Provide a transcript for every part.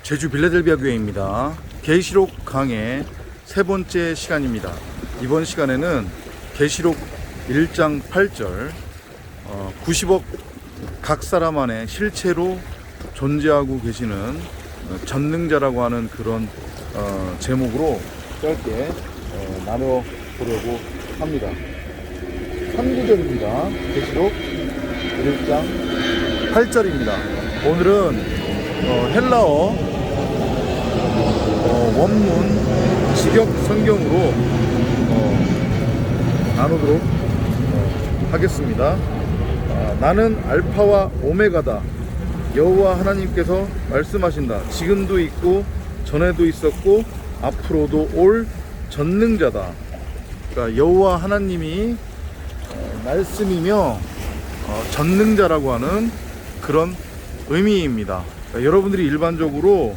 제주 빌라델비아 교회입니다. 계시록 강의 세 번째 시간입니다. 이번 시간에는 계시록 1장 8절 90억 각 사람 안에 실체로 존재하고 계시는 전능자라고 하는 그런 제목으로 짧게 나눠보려고 합니다. 3구절입니다. 계시록 1장 8절입니다. 오늘은 헬라어 원문 직역 성경으로 나누도록 하겠습니다. 나는 알파와 오메가다. 여호와 하나님께서 말씀하신다. 지금도 있고 전에도 있었고 앞으로도 올 전능자다. 그러니까 여호와 하나님이 말씀이며 전능자라고 하는 그런 의미입니다. 그러니까 여러분들이 일반적으로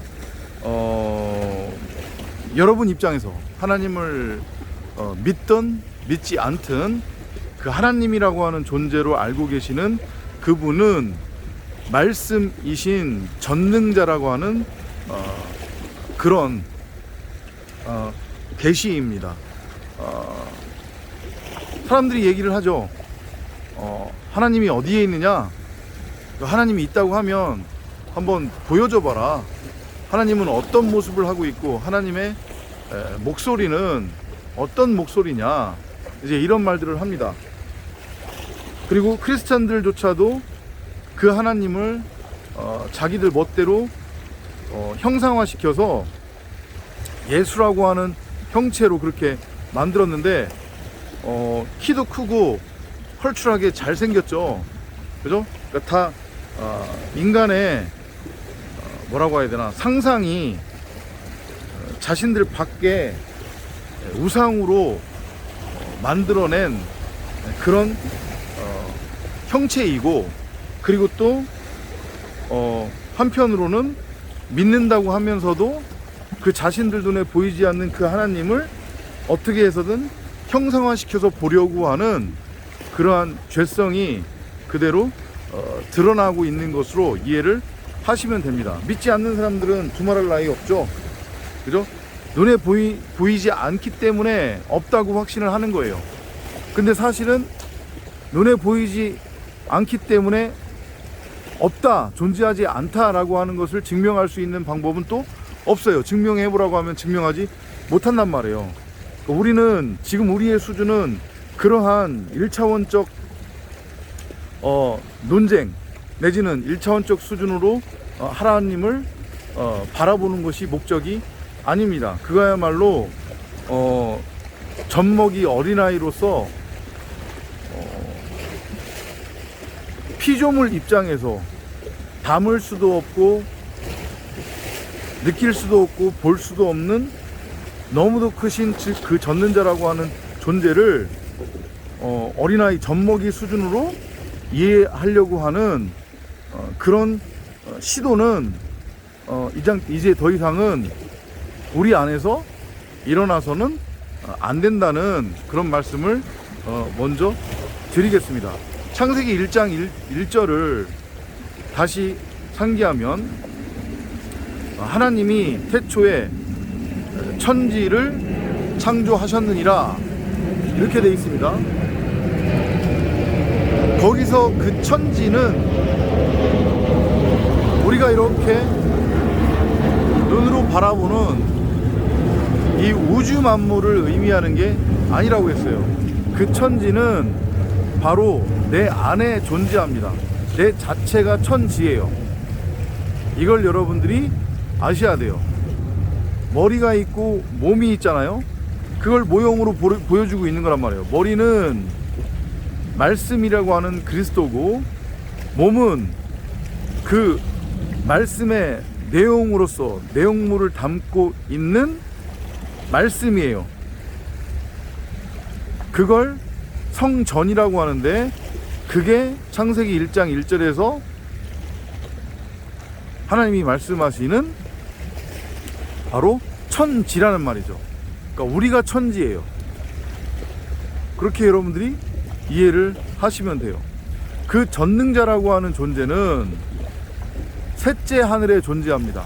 여러분 입장에서 하나님을 믿든 믿지 않든 그 하나님이라고 하는 존재로 알고 계시는 그분은 말씀이신 전능자라고 하는 그런 계시입니다. 사람들이 얘기를 하죠. 하나님이 어디에 있느냐? 하나님이 있다고 하면 한번 보여줘 봐라. 하나님은 어떤 모습을 하고 있고 하나님의 목소리는 어떤 목소리냐, 이제 이런 말들을 합니다. 그리고 크리스찬들조차도 그 하나님을 자기들 멋대로 형상화시켜서 예수라고 하는 형체로 그렇게 만들었는데 키도 크고 헐출하게 잘생겼죠. 그죠? 그러니까 다 인간의 뭐라고 해야 되나, 상상이 자신들 밖에 우상으로 만들어낸 그런 형체이고, 그리고 또 한편으로는 믿는다고 하면서도 그 자신들 눈에 보이지 않는 그 하나님을 어떻게 해서든 형상화시켜서 보려고 하는 그러한 죄성이 그대로 드러나고 있는 것으로 이해를 하시면 됩니다. 믿지 않는 사람들은 두말할 나위 없죠. 그죠? 눈에 보이지 않기 때문에 없다고 확신을 하는 거예요. 근데 사실은 눈에 보이지 않기 때문에 없다, 존재하지 않다라고 하는 것을 증명할 수 있는 방법은 또 없어요. 증명해보라고 하면 증명하지 못한단 말이에요. 우리는 지금 우리의 수준은 그러한 1차원적 논쟁 내지는 1차원적 수준으로 하나님을 바라보는 것이 목적이 아닙니다. 그거야말로 젖먹이 어린아이로서 피조물 입장에서 담을 수도 없고 느낄 수도 없고 볼 수도 없는 너무도 크신 그 전능자라고 하는 존재를 어린아이 젖먹이 수준으로 이해하려고 하는 그런 시도는 이제 더 이상은 우리 안에서 일어나서는 안 된다는 그런 말씀을 먼저 드리겠습니다. 창세기 1장 1절을 다시 상기하면 하나님이 태초에 천지를 창조하셨느니라 이렇게 되어 있습니다. 거기서 그 천지는 우리가 이렇게 눈으로 바라보는 이 우주 만물을 의미하는 게 아니라고 했어요. 그 천지는 바로 내 안에 존재합니다. 내 자체가 천지예요. 이걸 여러분들이 아셔야 돼요. 머리가 있고 몸이 있잖아요. 그걸 모형으로 보여주고 있는 거란 말이에요. 머리는 말씀이라고 하는 그리스도고, 몸은 그 말씀의 내용으로서 내용물을 담고 있는 말씀이에요. 그걸 성전이라고 하는데, 그게 창세기 1장 1절에서 하나님이 말씀하시는 바로 천지라는 말이죠. 그러니까 우리가 천지예요. 그렇게 여러분들이 이해를 하시면 돼요. 그 전능자라고 하는 존재는 셋째 하늘에 존재합니다.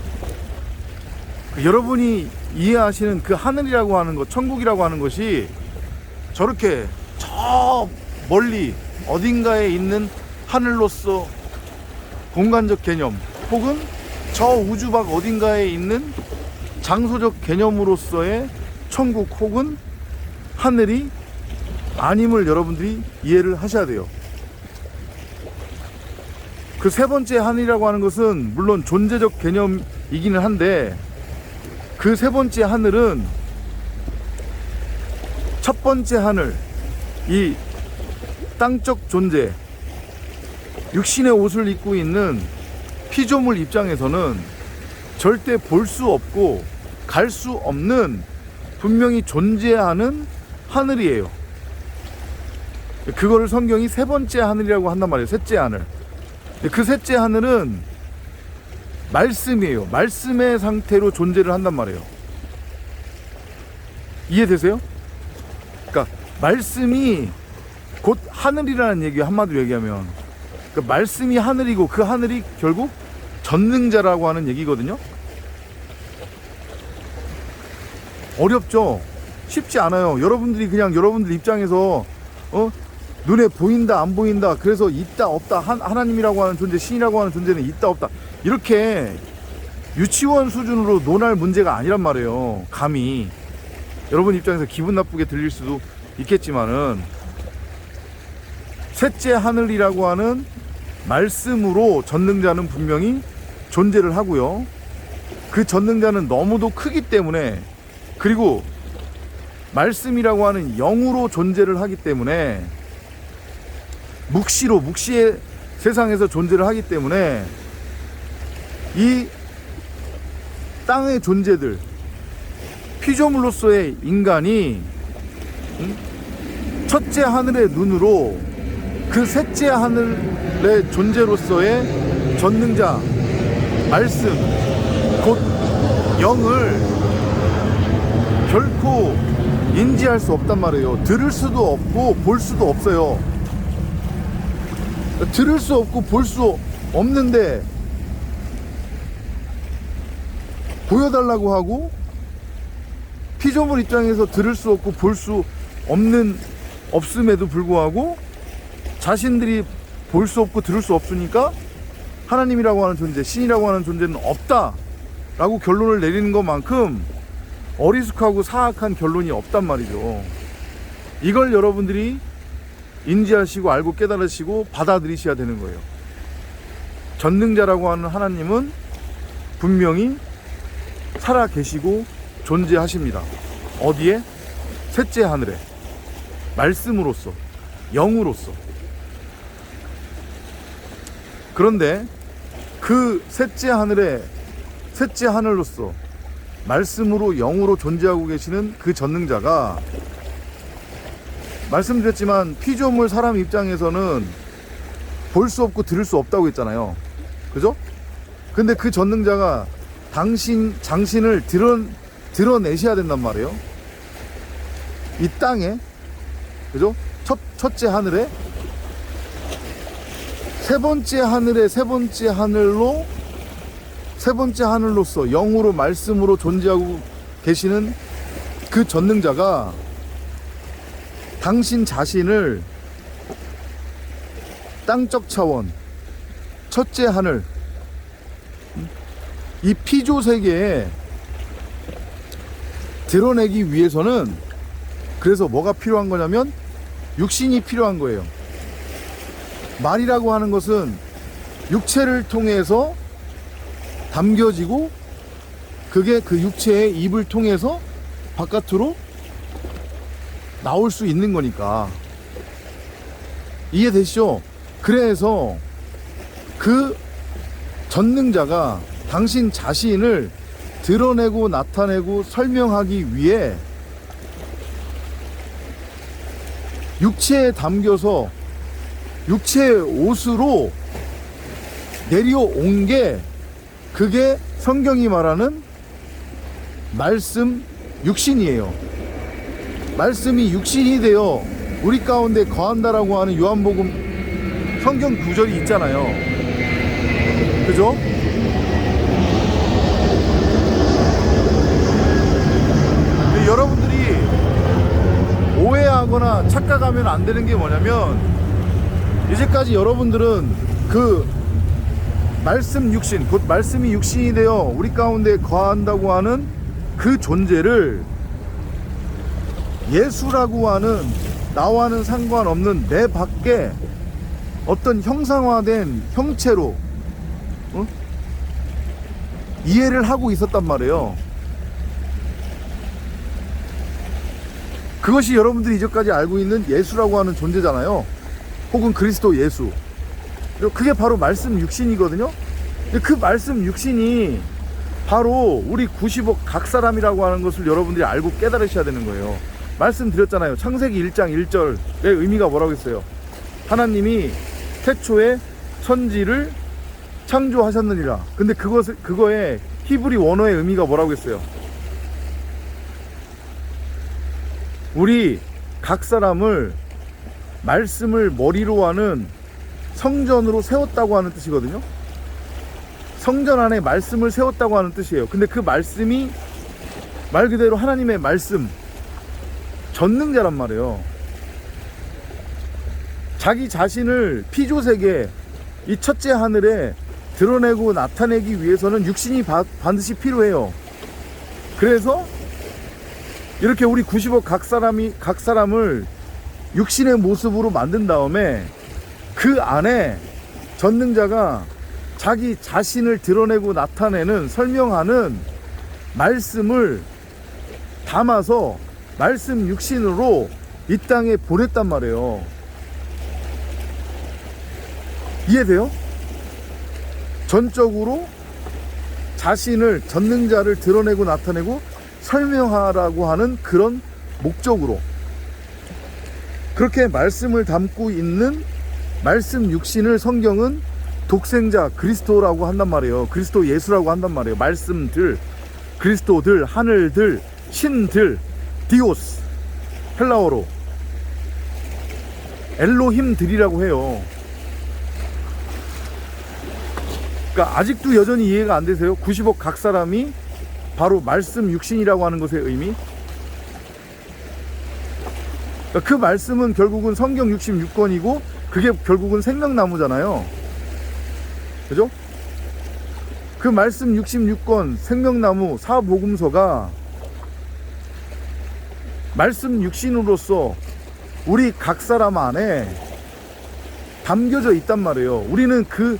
여러분이 이해하시는 그 하늘이라고 하는 것, 천국이라고 하는 것이 저렇게 저 멀리 어딘가에 있는 하늘로서 공간적 개념, 혹은 저 우주 밖 어딘가에 있는 장소적 개념으로서의 천국 혹은 하늘이 아님을 여러분들이 이해를 하셔야 돼요. 그 세 번째 하늘이라고 하는 것은 물론 존재적 개념이기는 한데, 그 세 번째 하늘은 첫 번째 하늘, 이 땅적 존재, 육신의 옷을 입고 있는 피조물 입장에서는 절대 볼 수 없고 갈 수 없는 분명히 존재하는 하늘이에요. 그거를 성경이 세 번째 하늘이라고 한단 말이에요. 셋째 하늘. 그 셋째 하늘은 말씀이에요. 말씀의 상태로 존재를 한단 말이에요. 이해되세요? 그러니까 말씀이 곧 하늘이라는 얘기예요. 한마디로 얘기하면. 그러니까 말씀이 하늘이고 그 하늘이 결국 전능자라고 하는 얘기거든요. 어렵죠? 쉽지 않아요. 여러분들이 그냥 여러분들 입장에서 눈에 보인다 안 보인다, 그래서 있다 없다, 하나님이라고 하는 존재, 신이라고 하는 존재는 있다 없다, 이렇게 유치원 수준으로 논할 문제가 아니란 말이에요. 감히 여러분 입장에서 기분 나쁘게 들릴 수도 있겠지만은, 셋째 하늘이라고 하는 말씀으로 전능자는 분명히 존재를 하고요. 그 전능자는 너무도 크기 때문에, 그리고 말씀이라고 하는 영으로 존재를 하기 때문에, 묵시의 세상에서 존재를 하기 때문에, 이 땅의 존재들, 피조물로서의 인간이 첫째 하늘의 눈으로 그 셋째 하늘의 존재로서의 전능자, 말씀, 곧 영을 결코 인지할 수 없단 말이에요. 들을 수도 없고 볼 수도 없어요. 들을 수 없고 볼 수 없는데 보여달라고 하고, 피조물 입장에서 들을 수 없고 볼 수 없음에도 불구하고 자신들이 볼 수 없고 들을 수 없으니까 하나님이라고 하는 존재, 신이라고 하는 존재는 없다 라고 결론을 내리는 것만큼 어리숙하고 사악한 결론이 없단 말이죠. 이걸 여러분들이 인지하시고 알고 깨달으시고 받아들이셔야 되는 거예요. 전능자라고 하는 하나님은 분명히 살아 계시고 존재하십니다. 어디에? 셋째 하늘에, 말씀으로서, 영으로서. 그런데 그 셋째 하늘로서 말씀으로 영으로 존재하고 계시는 그 전능자가, 말씀드렸지만 피조물 사람 입장에서는 볼 수 없고 들을 수 없다고 했잖아요. 그죠? 근데 그 전능자가 장신을 드러내셔야 된단 말이에요. 이 땅에, 그죠? 첫째 하늘에, 세 번째 하늘로서 영으로 말씀으로 존재하고 계시는 그 전능자가 당신 자신을 땅적 차원, 첫째 하늘, 이 피조 세계에 드러내기 위해서는, 그래서 뭐가 필요한 거냐면 육신이 필요한 거예요. 말이라고 하는 것은 육체를 통해서 담겨지고, 그게 그 육체의 입을 통해서 바깥으로 나올 수 있는 거니까. 이해되시죠? 그래서 그 전능자가 당신 자신을 드러내고 나타내고 설명하기 위해 육체에 담겨서 육체의 옷으로 내려온 게, 그게 성경이 말하는 말씀, 육신이에요. 말씀이 육신이 되어 우리 가운데 거한다라고 하는 요한복음 성경 구절이 있잖아요. 그죠? 생각하면 안 되는 게 뭐냐면, 이제까지 여러분들은 그 말씀 육신, 곧 말씀이 육신이 되어 우리 가운데 거한다고 하는 그 존재를 예수라고 하는, 나와는 상관없는 내 밖에 어떤 형상화된 형체로 이해를 하고 있었단 말이에요. 그것이 여러분들이 이제까지 알고 있는 예수라고 하는 존재잖아요. 혹은 그리스도 예수. 그게 바로 말씀 육신이거든요. 그 말씀 육신이 바로 우리 90억 각 사람이라고 하는 것을 여러분들이 알고 깨달으셔야 되는 거예요. 말씀드렸잖아요. 창세기 1장 1절의 의미가 뭐라고 했어요? 하나님이 태초에 천지를 창조하셨느니라. 근데 그거의 히브리 원어의 의미가 뭐라고 했어요? 우리 각 사람을 말씀을 머리로 하는 성전으로 세웠다고 하는 뜻이거든요. 성전 안에 말씀을 세웠다고 하는 뜻이에요. 근데 그 말씀이 말 그대로 하나님의 말씀, 전능자란 말이에요. 자기 자신을 피조세계, 이 첫째 하늘에 드러내고 나타내기 위해서는 육신이 반드시 필요해요. 그래서 이렇게 우리 90억 각 사람을 육신의 모습으로 만든 다음에 그 안에 전능자가 자기 자신을 드러내고 나타내는, 설명하는 말씀을 담아서 말씀 육신으로 이 땅에 보냈단 말이에요. 이해돼요? 전적으로 자신을, 전능자를 드러내고 나타내고 설명하라고 하는 그런 목적으로 그렇게 말씀을 담고 있는 말씀 육신을 성경은 독생자 그리스도라고 한단 말이에요. 그리스도 예수라고 한단 말이에요. 말씀들, 그리스도들, 하늘들, 신들, 디오스, 헬라어로 엘로힘들이라고 해요. 그러니까 아직도 여전히 이해가 안 되세요? 90억 각 사람이 바로 말씀 육신이라고 하는 것의 의미? 그러니까 그 말씀은 결국은 성경 66권이고 그게 결국은 생명나무잖아요. 그죠? 그 말씀 66권 생명나무 사복음서가 말씀 육신으로서 우리 각 사람 안에 담겨져 있단 말이에요. 우리는 그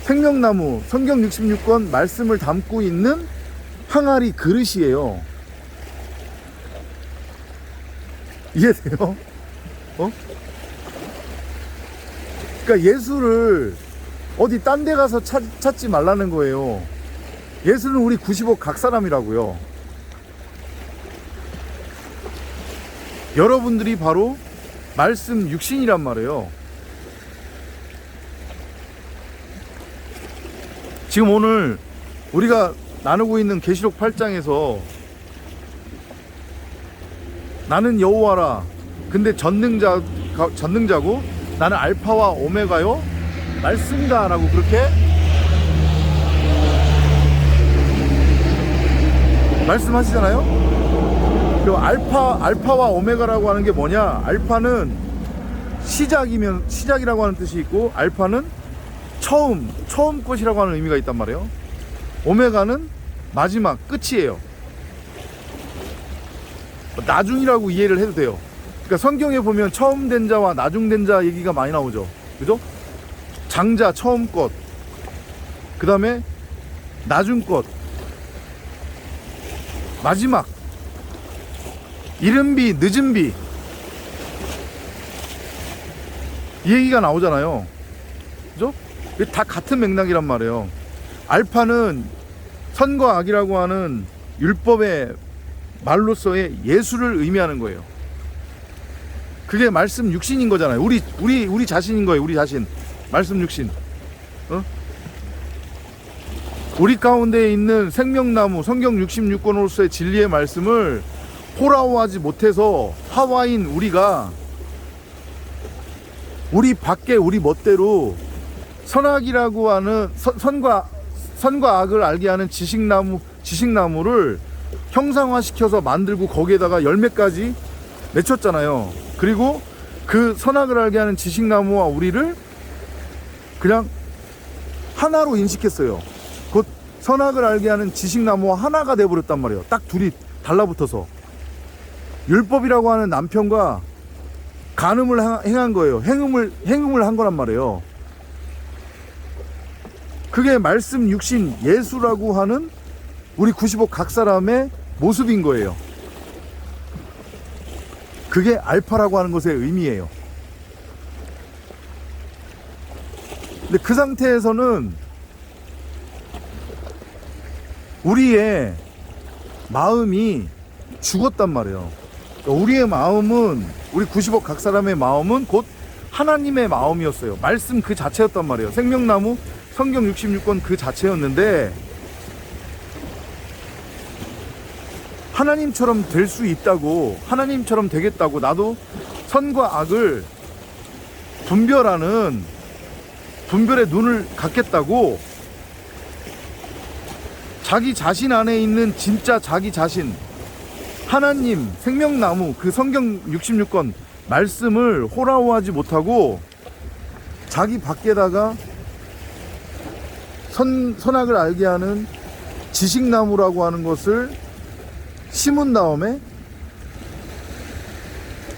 생명나무 성경 66권 말씀을 담고 있는 항아리 그릇이에요. 이해돼요? 그러니까 예수를 어디 딴 데 가서 찾지 말라는 거예요. 예수는 우리 90억 각 사람이라고요. 여러분들이 바로 말씀 육신이란 말이에요. 지금 오늘 우리가 나누고 있는 계시록 8장에서 나는 여호와라. 근데 전능자고 나는 알파와 오메가요 말씀이다 라고 그렇게 말씀하시잖아요. 그리고 알파와 오메가라고 하는 게 뭐냐? 알파는 시작이라고 하는 뜻이 있고, 알파는 처음 것이라고 하는 의미가 있단 말이에요. 오메가는 마지막, 끝이에요. 나중이라고 이해를 해도 돼요. 그러니까 성경에 보면 처음 된 자와 나중 된 자 얘기가 많이 나오죠. 그죠? 장자, 처음 것, 그 다음에 나중 것, 마지막, 이른 비, 늦은 비, 이 얘기가 나오잖아요. 그죠? 이게 다 같은 맥락이란 말이에요. 알파는 선과 악이라고 하는 율법의 말로서의 예수를 의미하는 거예요. 그게 말씀 육신인 거잖아요. 우리 자신인 거예요. 우리 자신. 말씀 육신. 우리 가운데 있는 생명나무 성경 66권으로서의 진리의 말씀을 호라호하지 못해서 하와인 우리가 우리 밖에 우리 멋대로 선악이라고 하는 선과 악을 알게 하는 지식나무를 형상화시켜서 만들고 거기에다가 열매까지 맺혔잖아요. 그리고 그 선악을 알게 하는 지식나무와 우리를 그냥 하나로 인식했어요. 곧 선악을 알게 하는 지식나무와 하나가 돼버렸단 말이에요. 딱 둘이 달라붙어서 율법이라고 하는 남편과 간음을 행한 거예요. 행음을 한 거란 말이에요. 그게 말씀 육신 예수라고 하는 우리 95 각 사람의 모습인 거예요. 그게 알파라고 하는 것의 의미예요. 근데 그 상태에서는 우리의 마음이 죽었단 말이에요. 우리의 마음은, 우리 90억 각 사람의 마음은 곧 하나님의 마음이었어요. 말씀 그 자체였단 말이에요. 생명나무 성경 66권 그 자체였는데, 하나님처럼 될 수 있다고, 하나님처럼 되겠다고, 나도 선과 악을 분별하는 분별의 눈을 갖겠다고 자기 자신 안에 있는 진짜 자기 자신, 하나님 생명나무 그 성경 66권 말씀을 호라호하지 못하고 자기 밖에다가 선악을 알게 하는 지식나무라고 하는 것을 심은 다음에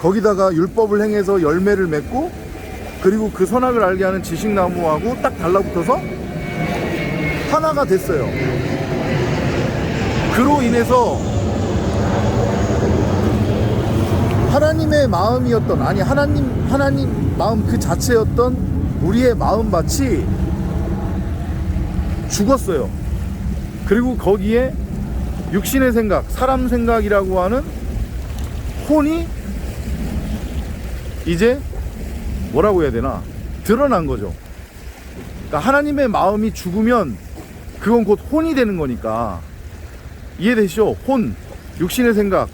거기다가 율법을 행해서 열매를 맺고, 그리고 그 선악을 알게 하는 지식나무하고 딱 달라붙어서 하나가 됐어요. 그로 인해서 하나님의 마음이었던, 아니 하나님 마음 그 자체였던 우리의 마음밭이 죽었어요. 그리고 거기에 육신의 생각, 사람 생각이라고 하는 혼이 이제 뭐라고 해야 되나, 드러난 거죠. 그러니까 하나님의 마음이 죽으면 그건 곧 혼이 되는 거니까. 이해되시죠? 혼, 육신의 생각,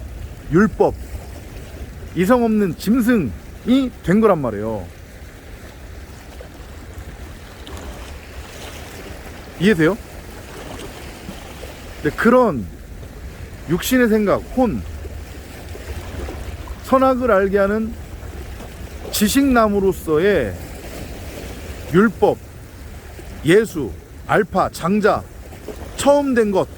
율법, 이성 없는 짐승이 된 거란 말이에요. 이해돼요? 근데 그런 육신의 생각, 혼, 선악을 알게 하는 지식나무로서의 율법, 예수, 알파, 장자, 처음 된 것,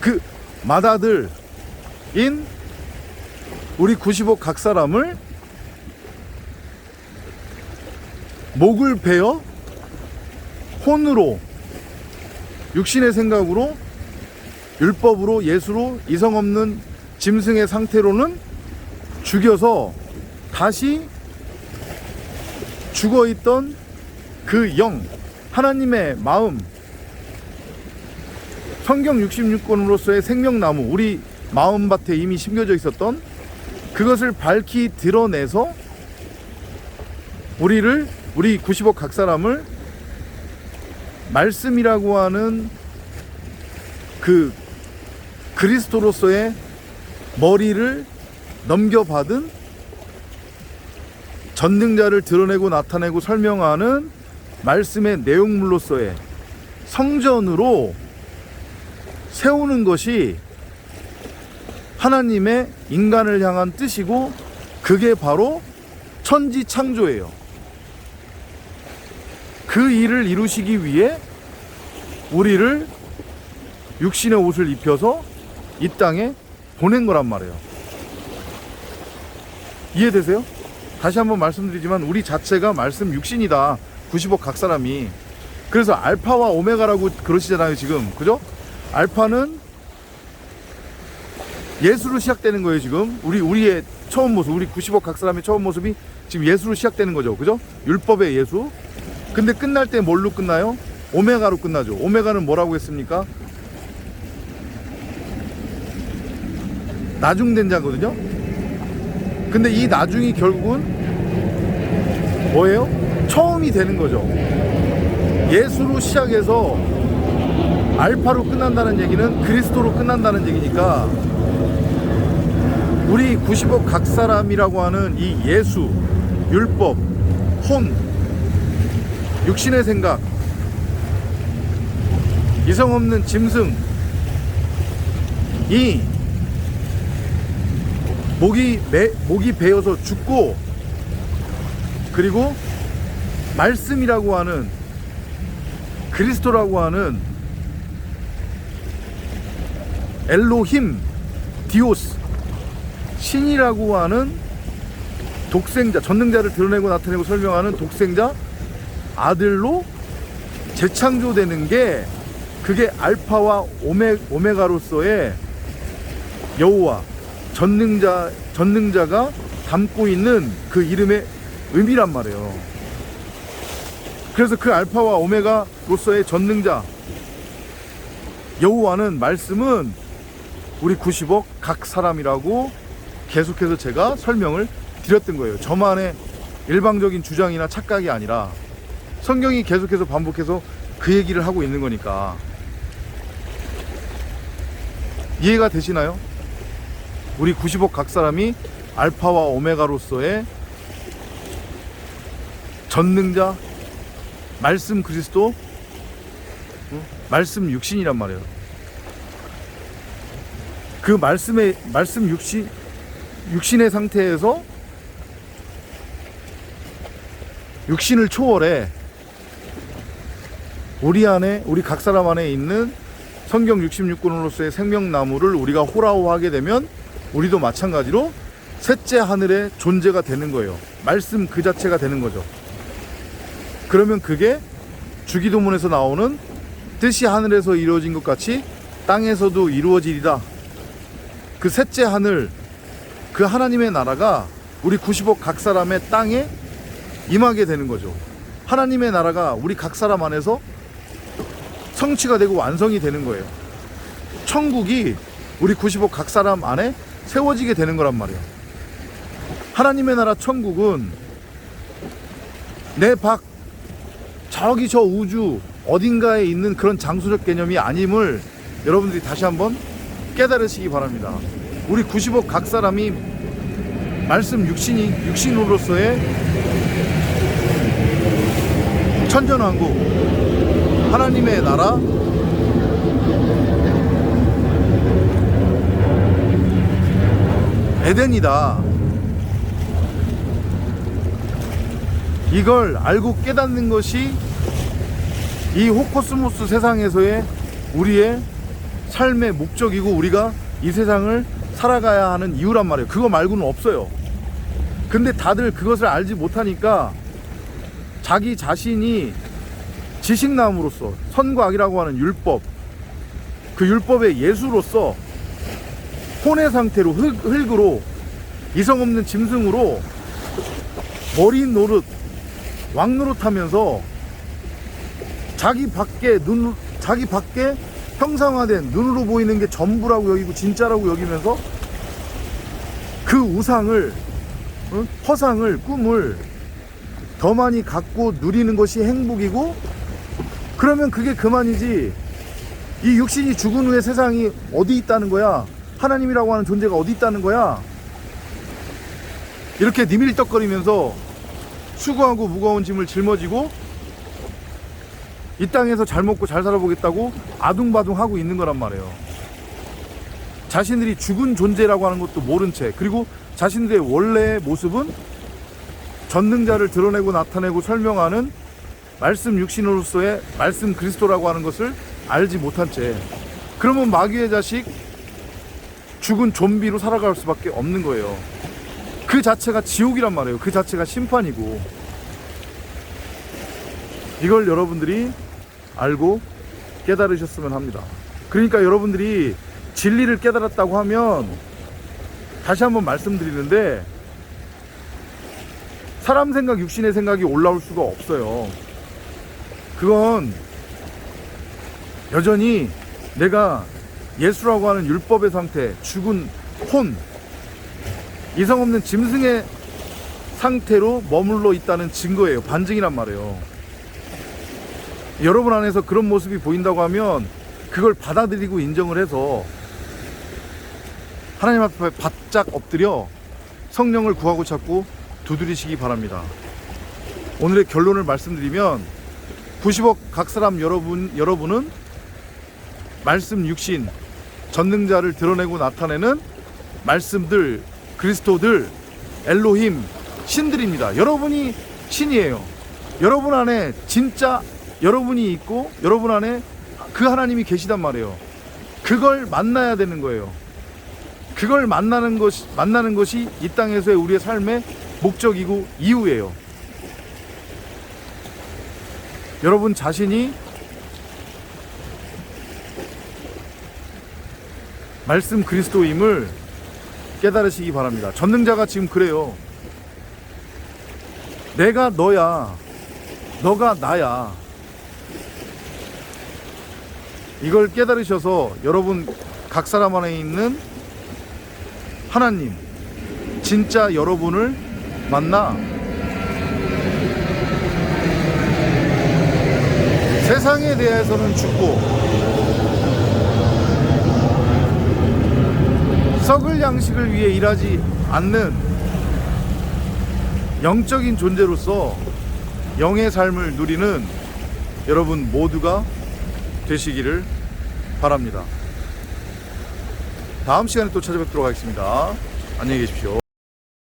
그 맏아들인 우리 95 각 사람을 목을 베어 혼으로, 육신의 생각으로, 율법으로, 예수로, 이성 없는 짐승의 상태로는 죽여서 다시 죽어있던 그 영, 하나님의 마음, 성경 66권으로서의 생명나무, 우리 마음밭에 이미 심겨져 있었던 그것을 밝히 드러내서 우리 90억 각 사람을 말씀이라고 하는 그 그리스도로서의 머리를 넘겨받은 전능자를 드러내고 나타내고 설명하는 말씀의 내용물로서의 성전으로 세우는 것이 하나님의 인간을 향한 뜻이고, 그게 바로 천지 창조예요. 그 일을 이루시기 위해 우리를 육신의 옷을 입혀서 이 땅에 보낸 거란 말이에요. 이해되세요? 다시 한번 말씀드리지만 우리 자체가 말씀 육신이다. 90억 각 사람이. 그래서 알파와 오메가라고 그러시잖아요 지금. 그죠? 알파는 예수로 시작되는 거예요 지금. 우리의 처음 모습, 우리 90억 각 사람의 처음 모습이 지금 예수로 시작되는 거죠. 그죠? 율법의 예수. 근데 끝날 때 뭘로 끝나요? 오메가로 끝나죠. 오메가는 뭐라고 했습니까? 나중된 자거든요. 근데 이 나중이 결국은 뭐예요? 처음이 되는 거죠. 예수로 시작해서 알파로 끝난다는 얘기는 그리스도로 끝난다는 얘기니까, 우리 90억 각 사람이라고 하는 이 예수, 율법, 혼, 육신의 생각, 이성 없는 짐승이 목이 베어서 죽고, 그리고 말씀이라고 하는, 그리스도라고 하는 엘로힘, 디오스, 신이라고 하는 독생자, 전능자를 드러내고 나타내고 설명하는 독생자 아들로 재창조되는 게, 그게 알파와 오메가로서의 여호와, 전능자가 담고 있는 그 이름의 의미란 말이에요. 그래서 그 알파와 오메가로서의 전능자 여호와는, 말씀은 우리 90억 각 사람이라고 계속해서 제가 설명을 드렸던 거예요. 저만의 일방적인 주장이나 착각이 아니라 성경이 계속해서 반복해서 그 얘기를 하고 있는 거니까. 이해가 되시나요? 우리 90억 각 사람이 알파와 오메가로서의 전능자, 말씀 그리스도, 말씀 육신이란 말이에요. 그 말씀 육신의 상태에서 육신을 초월해 우리 안에, 우리 각 사람 안에 있는 성경 66권으로서의 생명나무를 우리가 호라호하게 되면 우리도 마찬가지로 셋째 하늘의 존재가 되는 거예요. 말씀 그 자체가 되는 거죠. 그러면 그게 주기도문에서 나오는 뜻이 하늘에서 이루어진 것 같이 땅에서도 이루어지리다. 그 셋째 하늘, 그 하나님의 나라가 우리 90억 각 사람의 땅에 임하게 되는 거죠. 하나님의 나라가 우리 각 사람 안에서 성취가 되고 완성이 되는 거예요. 천국이 우리 90억 각 사람 안에 세워지게 되는 거란 말이에요. 하나님의 나라 천국은 내 밖, 저기 저 우주 어딘가에 있는 그런 장소적 개념이 아님을 여러분들이 다시 한번 깨달으시기 바랍니다. 우리 90억 각 사람이 말씀 육신으로서의 천전왕국, 하나님의 나라, 에덴이다. 이걸 알고 깨닫는 것이 이 호코스모스 세상에서의 우리의 삶의 목적이고, 우리가 이 세상을 살아가야 하는 이유란 말이에요. 그거 말고는 없어요. 근데 다들 그것을 알지 못하니까 자기 자신이 지식나무로서, 선과 악이라고 하는 율법, 그 율법의 예수로서 혼의 상태로, 흙으로, 이성 없는 짐승으로 머리 노릇, 왕노릇 하면서 자기 밖에 형상화된 눈으로 보이는 게 전부라고 여기고 진짜라고 여기면서 그 우상을, 허상을, 꿈을 더 많이 갖고 누리는 것이 행복이고, 그러면 그게 그만이지. 이 육신이 죽은 후에 세상이 어디 있다는 거야? 하나님이라고 하는 존재가 어디 있다는 거야? 이렇게 니밀떡거리면서 수고하고 무거운 짐을 짊어지고 이 땅에서 잘 먹고 잘 살아보겠다고 아둥바둥 하고 있는 거란 말이에요. 자신들이 죽은 존재라고 하는 것도 모른 채, 그리고 자신들의 원래의 모습은 전능자를 드러내고 나타내고 설명하는 말씀 육신으로서의 말씀 그리스도라고 하는 것을 알지 못한 채, 그러면 마귀의 자식, 죽은 좀비로 살아갈 수밖에 없는 거예요. 그 자체가 지옥이란 말이에요. 그 자체가 심판이고. 이걸 여러분들이 알고 깨달으셨으면 합니다. 그러니까 여러분들이 진리를 깨달았다고 하면, 다시 한번 말씀드리는데, 사람 생각, 육신의 생각이 올라올 수가 없어요. 그건 여전히 내가 예수라고 하는 율법의 상태, 죽은 혼, 이성 없는 짐승의 상태로 머물러 있다는 증거예요. 반증이란 말이에요. 여러분 안에서 그런 모습이 보인다고 하면 그걸 받아들이고 인정을 해서 하나님 앞에 바짝 엎드려 성령을 구하고 찾고 두드리시기 바랍니다. 오늘의 결론을 말씀드리면, 90억 각 사람 여러분은 말씀 육신, 전능자를 드러내고 나타내는 말씀들, 그리스도들, 엘로힘, 신들입니다. 여러분이 신이에요. 여러분 안에 진짜 여러분이 있고 여러분 안에 그 하나님이 계시단 말이에요. 그걸 만나야 되는 거예요. 그걸 만나는 것이 이 땅에서의 우리의 삶의 목적이고 이유예요. 여러분 자신이 말씀 그리스도임을 깨달으시기 바랍니다. 전능자가 지금 그래요. 내가 너야, 너가 나야. 이걸 깨달으셔서 여러분 각 사람 안에 있는 하나님, 진짜 여러분을 만나 세상에 대해서는 죽고 썩을 양식을 위해 일하지 않는 영적인 존재로서 영의 삶을 누리는 여러분 모두가 되시기를 바랍니다. 다음 시간에 또 찾아뵙도록 하겠습니다. 안녕히 계십시오.